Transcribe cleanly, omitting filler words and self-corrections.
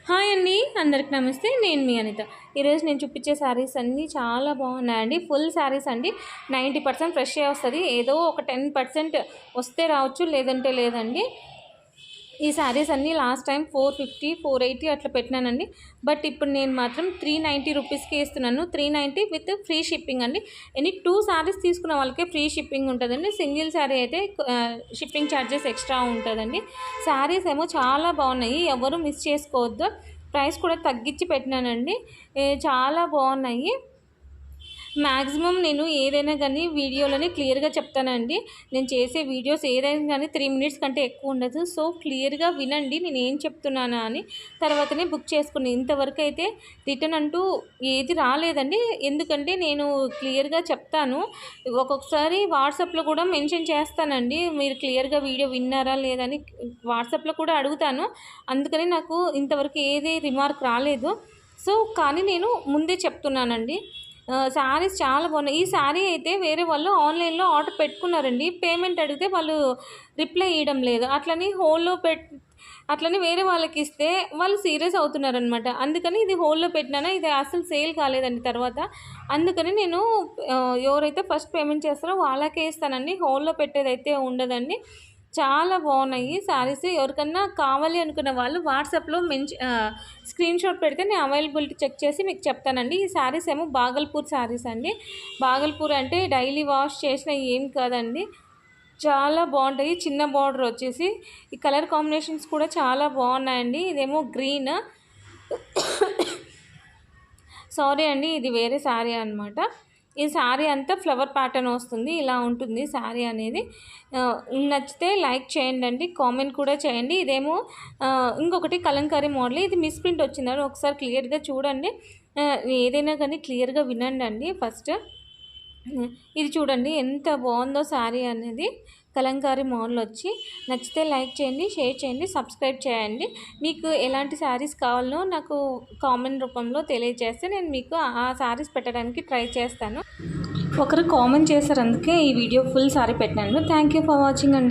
Hi అండి, అందరికి నమస్తే. నేను మీ అనిత. ఈరోజు నేను చూపించే శారీస్ అన్నీ చాలా బాగున్నాయండి. ఫుల్ శారీస్ అండి. 90% ఫ్రెష్ వస్తుంది. ఏదో ఒక 10% వస్తే రావచ్చు, లేదంటే లేదండి. ఈ శారీస్ అన్నీ లాస్ట్ టైం 450 480 అట్లా పెట్టినానండి. బట్ ఇప్పుడు నేను మాత్రం 390 రూపీస్కి ఇస్తున్నాను. 390 విత్ ఫ్రీ షిప్పింగ్ అండి. ఎనీ 2 శారీస్ తీసుకున్న వాళ్ళకే ఫ్రీ షిప్పింగ్ ఉంటుందండి. సింగిల్ శారీ అయితే షిప్పింగ్ ఛార్జెస్ ఎక్స్ట్రా ఉంటుందండి. శారీస్ ఏమో చాలా బాగున్నాయి, ఎవరు మిస్ చేసుకోవద్దు. ప్రైస్ కూడా తగ్గించి పెట్టినానండి. చాలా బాగున్నాయి. మ్యాక్సిమం నేను ఏదైనా కానీ వీడియోలోనే క్లియర్గా చెప్తానండి. నేను చేసే వీడియోస్ ఏదైనా కానీ 3 మినిట్స్ కంటే ఎక్కువ ఉండదు. సో క్లియర్గా వినండి నేను ఏం చెప్తున్నానా అని, తర్వాతనే బుక్ చేసుకుని. ఇంతవరకు అయితే రిటర్న్ అంటూ ఏది రాలేదండి. ఎందుకంటే నేను క్లియర్గా చెప్తాను. ఒక్కొక్కసారి వాట్సాప్లో కూడా మెన్షన్ చేస్తానండి, మీరు క్లియర్గా వీడియో విన్నారా లేదని వాట్సాప్లో కూడా అడుగుతాను. అందుకని నాకు ఇంతవరకు ఏది రిమార్క్ రాలేదు. సో కానీ నేను ముందే చెప్తున్నానండి. శారీస్ చాలా బాగున్నాయి. ఈ శారీ అయితే వేరే వాళ్ళు ఆన్లైన్లో ఆర్డర్ పెట్టుకున్నారండి. పేమెంట్ అడిగితే వాళ్ళు రిప్లై ఇవ్వడం లేదు. అట్లని వేరే వాళ్ళకి ఇస్తే వాళ్ళు సీరియస్ అవుతున్నారనమాట. అందుకని ఇది హోల్లో పెట్టినానా, ఇది అసలు సేల్ కాలేదండి తర్వాత. అందుకని నేను ఎవరైతే ఫస్ట్ పేమెంట్ చేస్తారో వాళ్ళకే ఇస్తానండి. హోల్లో పెట్టేదైతే ఉండదండి. చాలా బాగున్నాయి శారీస్. ఎవరికన్నా కావాలి అనుకున్న వాళ్ళు వాట్సాప్లో స్క్రీన్ షాట్ పెడితే నేను అవైలబిలిటీ చెక్ చేసి మీకు చెప్తానండి. ఈ శారీస్ ఏమో బాగల్పూర్ శారీస్ అండి. బాగల్పూర్ అంటే డైలీ వాష్ చేసిన ఏం కాదండి, చాలా బాగుంటాయి. చిన్న బార్డర్ వచ్చేసి ఈ కలర్ కాంబినేషన్స్ కూడా చాలా బాగున్నాయండి. ఇదేమో గ్రీన్, సారీ అండి, ఇది వేరే శారీ అనమాట. ఈ శారీ అంతా ఫ్లవర్ ప్యాటర్న్ వస్తుంది, ఇలా ఉంటుంది శారీ అనేది. నచ్చితే లైక్ చేయండి అండి, కామెంట్ కూడా చేయండి. ఇదేమో ఇంకొకటి కలంకారీ మోడల్, ఇది మిస్ ప్రింట్ వచ్చిందని ఒకసారి క్లియర్గా చూడండి. ఏదైనా కానీ క్లియర్గా వినండి అండి. ఫస్ట్ ఇది చూడండి ఎంత బాగుందో శారీ అనేది. కలంకారీ మోడల్ వచ్చి. నచ్చితే లైక్ చేయండి, షేర్ చేయండి, సబ్స్క్రైబ్ చేయండి. మీకు ఎలాంటి శారీస్ కావాలో నాకు కామెంట్ రూపంలో తెలియజేస్తే నేను మీకు ఆ శారీస్ పెట్టడానికి ట్రై చేస్తాను. ఒకరు కామెంట్ చేశారు, అందుకే ఈ వీడియో ఫుల్ శారీ పెట్టినాను. థ్యాంక్ యూ ఫర్ వాచింగ్ అండి.